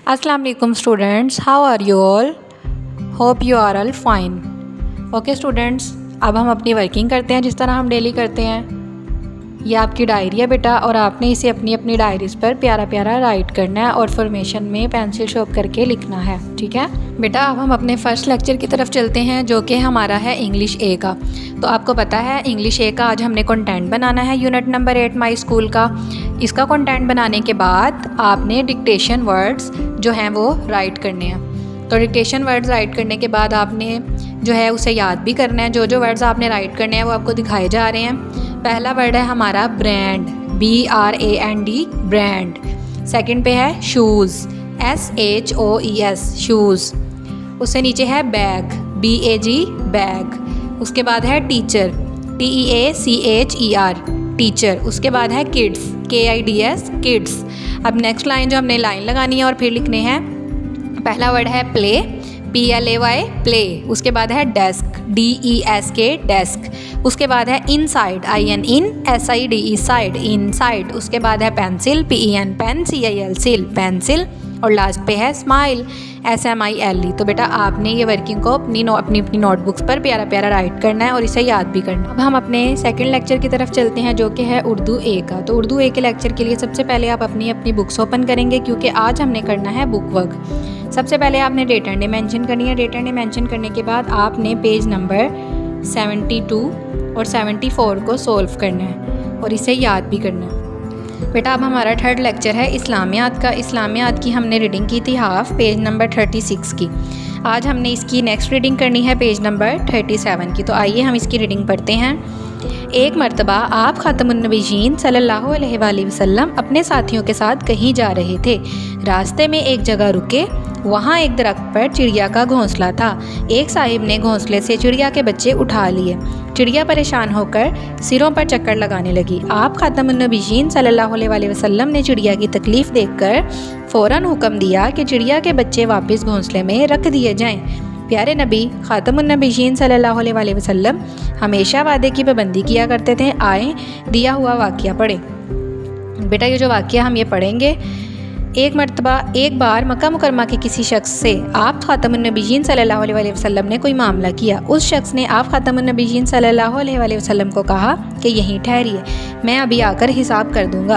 Assalamu alaikum students, how are you all? Hope you are all fine. Okay students, अब हम अपनी working करते हैं जिस तरह हम डेली करते हैं। ये आपकी डायरी है बेटा, और आपने इसे अपनी अपनी डायरीज़ पर प्यारा प्यारा राइट करना है और फॉर्मेशन में पेंसिल शॉर्प करके लिखना है। ठीक है बेटा, अब हम अपने फर्स्ट लेक्चर की तरफ चलते हैं जो कि हमारा है इंग्लिश ए का। तो आपको पता है इंग्लिश ए का आज हमने कंटेंट बनाना है यूनिट नंबर 8 माई स्कूल का। इसका कंटेंट बनाने के बाद आपने डिक्टेशन वर्ड्स जो हैं वो राइट करने हैं। तो डिक्टेशन वर्ड्स राइट करने के बाद आपने जो है उसे याद भी करना है। जो वर्ड्स आपने राइट करने हैं वो आपको दिखाए जा रहे हैं। पहला वर्ड है हमारा ब्रांड, BRAND ब्रांड। सेकंड पे है शूज़, SHOES शूज़। उससे नीचे है बैग, BAG बैग। उसके बाद है टीचर, TEACHER टीचर। उसके बाद है किड्स, KIDS किड्स। अब नेक्स्ट लाइन जो हमने लाइन लगानी है और फिर लिखने हैं। पहला वर्ड है प्ले, PLAY प्ले। उसके बाद है डेस्क, DESK डेस्क। उसके बाद है इनसाइड, IN साइड इनसाइड। उसके बाद है पेंसिल, PEN पेन, CIL सिल पेंसिल। और लास्ट पे है स्माइल, SMILE। तो बेटा आपने ये वर्किंग को अपनी अपनी नोटबुक्स पर प्यारा प्यारा राइट करना है और इसे याद भी करना है। अब हम अपने सेकंड लेक्चर की तरफ चलते हैं जो कि है उर्दू ए का। तो उर्दू ए के लेक्चर के लिए सबसे पहले आप अपनी बुक्स ओपन करेंगे क्योंकि आज हमने करना है बुक वर्क। सबसे पहले आपने डेट एंड डे मेंशन करनी है। डेट एंड डे मेंशन करने के बाद आपने पेज नंबर 72 और 74 को सोल्व करना है और इसे याद भी करना है। बेटा अब हमारा थर्ड लेक्चर है इस्लामियात का। इस्लामियात की हमने रीडिंग की थी हाफ, पेज नंबर 36 की। आज हमने इसकी नेक्स्ट रीडिंग करनी है पेज नंबर 37 की। तो आइए हम इसकी रीडिंग पढ़ते हैं। एक मर्तबा आप ख़ातमुन्नबीयीन सल्लल्लाहु अलैहि वसल्लम अपने साथियों के साथ कहीं जा रहे थे। रास्ते में एक जगह रुके, वहाँ एक दरख्त पर चिड़िया का घोंसला था। एक साहिब ने घोंसले से चिड़िया के बच्चे उठा लिए। चिड़िया परेशान होकर सिरों पर चक्कर लगाने लगी। आप ख़ातमुन्नबीयीन सल्लल्लाहु अलैहि वसल्लम ने चिड़िया की तकलीफ़ देखकर फ़ौरन हुक्म दिया कि चिड़िया के बच्चे वापस घोंसले में रख दिए जाएं। प्यारे नबी ख़ातमुन्नबीयीन सल्लल्लाहु अलैहि वसल्लम हमेशा वादे की पाबंदी किया करते थे। आए दिया हुआ वाक़या पढ़े। बेटा ये जो वाक़या हम ये पढ़ेंगे। एक बार मक्का मुकरमा के किसी शख्स से आप ख़ातमुन्नबीयीन सल्लल्लाहु अलैहि वसल्लम ने कोई मामला किया। उस शख्स ने आप ख़ातमुन्नबीयीन सल्लल्लाहु अलैहि वसल्लम को कहा कि यहीं ठहरिए, मैं अभी आकर हिसाब कर दूंगा।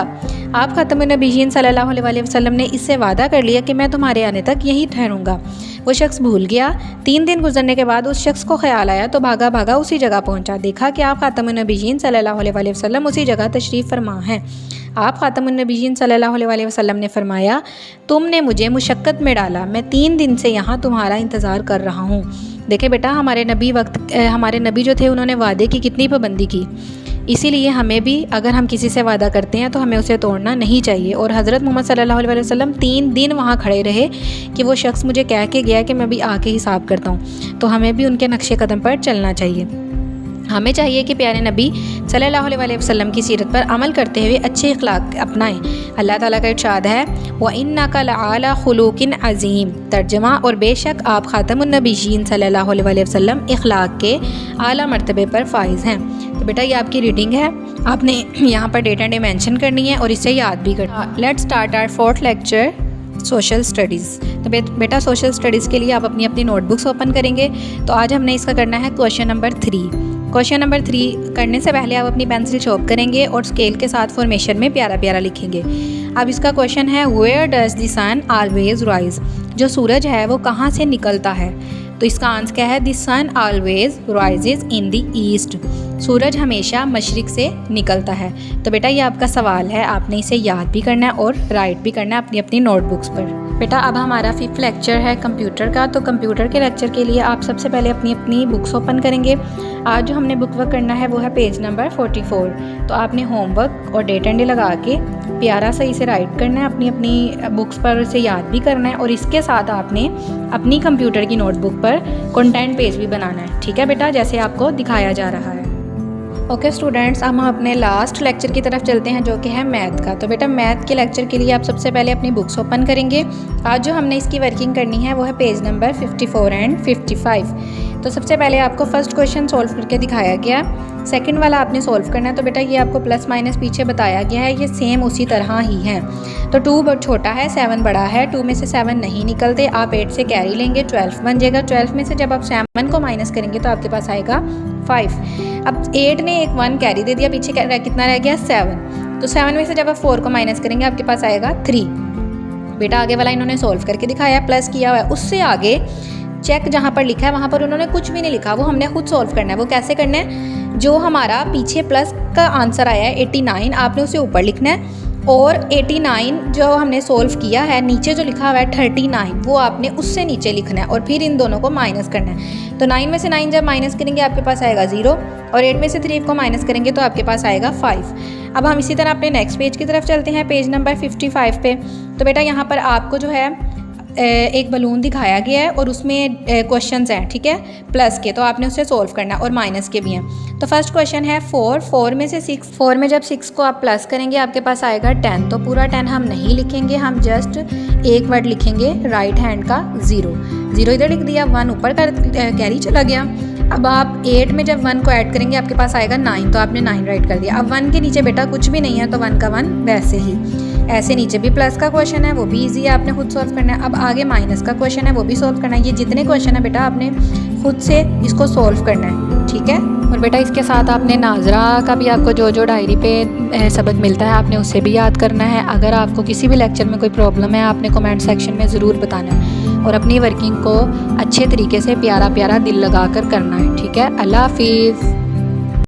आप ख़ातमुन्नबीयीन सल्लल्लाहु अलैहि वसल्लम ने इससे वादा कर लिया कि मैं तुम्हारे आने तक यहीं ठहरूंगा। वो शख्स भूल गया। 3 दिन गुजरने के बाद उस शख्स को ख्याल आया तो भागा भागा उसी जगह पहुंचा। देखा कि आप ख़ातमुन्नबीयीन सल्लल्लाहु अलैहि वसल्लम उसी जगह तशरीफ़ फरमा हैं। आप ख़ातमुन्नबीयीन सल्लल्लाहु अलैहि वसल्लम ने फरमाया, तुमने मुझे मुशक्क़त में डाला, मैं 3 दिन से यहाँ तुम्हारा इंतज़ार कर रहा हूँ। देखे बेटा हमारे नबी जो थे उन्होंने वादे की कितनी पाबंदी की। इसीलिए हमें भी अगर हम किसी से वादा करते हैं तो हमें उसे तोड़ना नहीं चाहिए। और हज़रत मोहम्मद सल्लल्लाहु अलैहि वसल्लम 3 दिन वहाँ खड़े रहे कि वो शख्स मुझे कह के गया कि मैं भी आके हिसाब करता हूँ। तो हमें भी उनके नक्शे कदम पर चलना चाहिए। हमें चाहिए कि प्यारे नबी सल्लल्लाहु अलैहि वसल्लम की सीरत पर अमल करते हुए अच्छे अखलाक अपनाएं। अल्लाह ताला का इरशाद है व इन्नका लअला खुलुकिन अज़ीम। तर्जमा, और बेशक आप ख़ातमुन्नबीयीन सल्लल्लाहु अलैहि वसल्लम इखलाक के आला मर्तबे पर फाइज़ हैं। तो बेटा ये आपकी रीडिंग है। आपने यहाँ पर डेट एंड डे मेंशन करनी है और इसे याद भी करना। Let's start our fourth lecture social studies. तो बेटा सोशल स्टडीज़ के लिए आप अपनी नोटबुक्स ओपन करेंगे। तो आज हमने इसका करना है क्वेश्चन नंबर 3। क्वेश्चन नंबर 3 करने से पहले आप अपनी पेंसिल शॉर्प करेंगे और स्केल के साथ फॉर्मेशन में प्यारा प्यारा लिखेंगे। अब इसका क्वेश्चन है where does the sun always rise. जो सूरज है वो कहाँ से निकलता है। तो इसका आंसर क्या है, the sun always rises in the east. सूरज हमेशा मशरिक से निकलता है। तो बेटा ये आपका सवाल है, आपने इसे याद भी करना है और राइट भी करना है अपनी नोटबुक्स पर। बेटा अब हमारा 5th लेक्चर है कंप्यूटर का। तो कंप्यूटर के लेक्चर के लिए आप सबसे पहले अपनी बुक्स ओपन करेंगे। आज जो हमने बुक वर्क करना है वो है पेज नंबर 44। तो आपने होमवर्क और डेट एंड डे लगा के प्यारा सा इसे राइट करना है अपनी बुक्स पर, इसे याद भी करना है और इसके साथ आपने अपनी कंप्यूटर की नोटबुक पर कंटेंट पेज भी बनाना है। ठीक है बेटा, जैसे आपको दिखाया जा रहा है। ओके स्टूडेंट्स, अब हम अपने लास्ट लेक्चर की तरफ चलते हैं जो कि है मैथ का। तो बेटा मैथ के लेक्चर के लिए आप सबसे पहले अपनी बुक्स ओपन करेंगे। आज जो हमने इसकी वर्किंग करनी है वो है पेज नंबर 54 एंड 55। तो सबसे पहले आपको फर्स्ट क्वेश्चन सॉल्व करके दिखाया गया है, सेकंड वाला आपने सॉल्व करना है। तो बेटा ये आपको प्लस माइनस पीछे बताया गया है, ये सेम उसी तरह ही है। तो 2 बहुत छोटा है, 7 बड़ा है, 2 में से 7 नहीं निकलते, आप 8 से कैरी लेंगे, 12 बन जाएगा। 12 में से जब आप 7 को माइनस करेंगे तो आपके पास आएगा 5। अब 8 ने एक 1 कैरी दे दिया, पीछे कितना रह गया 7। तो 7 में से जब आप 4 को माइनस करेंगे आपके पास आएगा 3। बेटा आगे वाला इन्होंने सॉल्व करके दिखाया, प्लस किया हुआ है। उससे आगे चेक जहाँ पर लिखा है वहाँ पर उन्होंने कुछ भी नहीं लिखा, वो हमने खुद सॉल्व करना है। वो कैसे करना है, जो हमारा पीछे प्लस का आंसर आया है 89, आपने उसे ऊपर लिखना है, और 89 जो हमने सॉल्व किया है नीचे जो लिखा हुआ है 39 वो आपने उससे नीचे लिखना है, और फिर इन दोनों को माइनस करना है। तो 9 में से 9 जब माइनस करेंगे आपके पास आएगा 0, और 8 में से 3 को माइनस करेंगे तो आपके पास आएगा 5। अब हम इसी तरह अपने नेक्स्ट पेज की तरफ चलते हैं, पेज नंबर 55 पे। तो बेटा यहाँ पर आपको जो है एक बलून दिखाया गया है और उसमें क्वेश्चंस हैं, ठीक है, प्लस के, तो आपने उसे सॉल्व करना है, और माइनस के भी हैं। तो फर्स्ट क्वेश्चन है 4 में से 6, 4 में जब 6 को आप प्लस करेंगे आपके पास आएगा 10। तो पूरा 10 हम नहीं लिखेंगे, हम जस्ट एक वर्ड लिखेंगे राइट हैंड का 0। 0 इधर लिख दिया, 1 ऊपर कर कैरी चला गया। अब आप 8 में जब 1 को ऐड करेंगे आपके पास आएगा 9, तो आपने 9 राइट कर दिया। अब 1 के नीचे बेटा कुछ भी नहीं है, तो 1 का 1 वैसे ही। ऐसे नीचे भी प्लस का क्वेश्चन है, वो भी इजी है, आपने खुद सॉल्व करना है। अब आगे माइनस का क्वेश्चन है, वो भी सॉल्व करना है। ये जितने क्वेश्चन है बेटा आपने खुद से इसको सॉल्व करना है, ठीक है। और बेटा इसके साथ आपने नाजरा का भी आपको जो जो डायरी पे सबक मिलता है आपने उसे भी याद करना है। अगर आपको किसी भी लेक्चर में कोई प्रॉब्लम है आपने कमेंट सेक्शन में ज़रूर बताना है, और अपनी वर्किंग को अच्छे तरीके से प्यारा प्यारा दिल लगा कर करना है, ठीक है। अल्लाह हाफिज़।